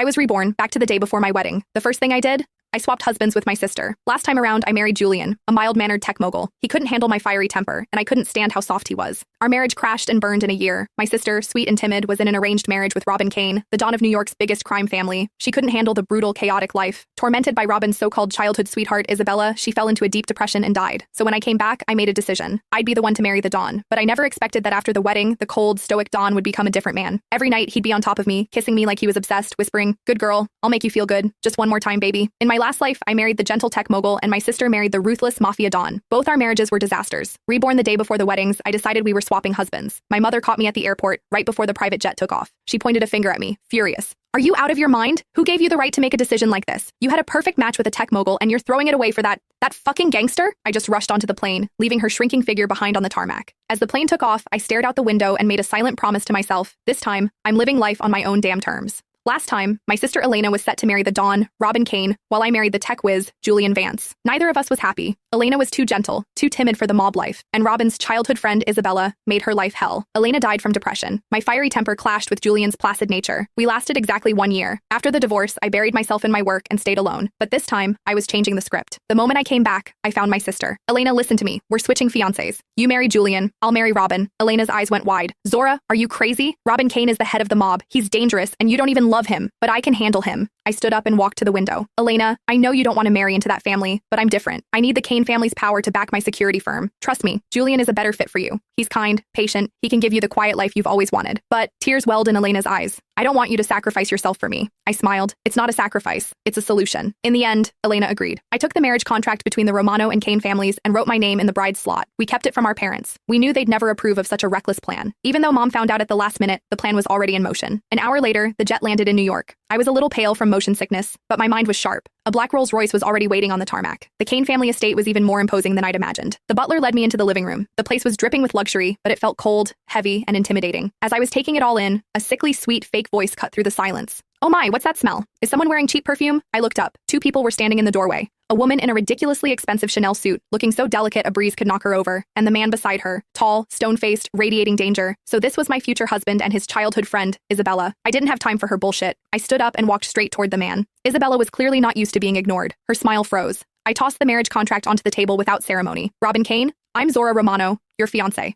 I was reborn, back to the day before my wedding. The first thing I did? I swapped husbands with my sister. Last time around, I married Julian, a mild-mannered tech mogul. He couldn't handle my fiery temper, and I couldn't stand how soft he was. Our marriage crashed and burned in a year. My sister, sweet and timid, was in an arranged marriage with Robin Kane, the Don of New York's biggest crime family. She couldn't handle the brutal, chaotic life. Tormented by Robin's so-called childhood sweetheart, Isabella, she fell into a deep depression and died. So when I came back, I made a decision. I'd be the one to marry the Don. But I never expected that after the wedding, the cold, stoic Don would become a different man. Every night, he'd be on top of me, kissing me like he was obsessed, whispering, "Good girl, I'll make you feel good. Just one more time, baby." In my last life, I married the gentle tech mogul, and my sister married the ruthless mafia Don. Both our marriages were disasters. Reborn the day before the weddings, I decided we were swapping husbands. My mother caught me at the airport, right before the private jet took off. She pointed a finger at me, furious. "Are you out of your mind? Who gave you the right to make a decision like this? You had a perfect match with a tech mogul, and you're throwing it away for that fucking gangster?" I just rushed onto the plane, leaving her shrinking figure behind on the tarmac. As the plane took off, I stared out the window and made a silent promise to myself. This time, I'm living life on my own damn terms. Last time, my sister Elena was set to marry the Don, Robin Kane, while I married the tech whiz, Julian Vance. Neither of us was happy. Elena was too gentle, too timid for the mob life, and Robin's childhood friend, Isabella, made her life hell. Elena died from depression. My fiery temper clashed with Julian's placid nature. We lasted exactly 1 year. After the divorce, I buried myself in my work and stayed alone. But this time, I was changing the script. The moment I came back, I found my sister. "Elena, listen to me. We're switching fiancés. You marry Julian. I'll marry Robin." Elena's eyes went wide. "Zora, are you crazy? Robin Kane is the head of the mob. He's dangerous, and you don't even love him. But I can handle him." I stood up and walked to the window. "Elena, I know you don't want to marry into that family, but I'm different. I need the Kane family's power to back my security firm. Trust me, Julian is a better fit for you. He's kind, patient, he can give you the quiet life you've always wanted." But tears welled in Elena's eyes. "I don't want you to sacrifice yourself for me." I smiled. "It's not a sacrifice. It's a solution." In the end, Elena agreed. I took the marriage contract between the Romano and Kane families and wrote my name in the bride's slot. We kept it from our parents. We knew they'd never approve of such a reckless plan. Even though Mom found out at the last minute, the plan was already in motion. An hour later, the jet landed in New York. I was a little pale from motion sickness, but my mind was sharp. A black Rolls-Royce was already waiting on the tarmac. The Kane family estate was even more imposing than I'd imagined. The butler led me into the living room. The place was dripping with luxury, but it felt cold, heavy, and intimidating. As I was taking it all in, a sickly sweet fake voice cut through the silence. "Oh my, what's that smell? Is someone wearing cheap perfume?" I looked up. 2 people were standing in the doorway. A woman in a ridiculously expensive Chanel suit, looking so delicate a breeze could knock her over, and the man beside her, tall, stone-faced, radiating danger. So this was my future husband and his childhood friend, Isabella. I didn't have time for her bullshit. I stood up and walked straight toward the man. Isabella was clearly not used to being ignored. Her smile froze. I tossed the marriage contract onto the table without ceremony. "Robin Kane, I'm Zora Romano, your fiancé."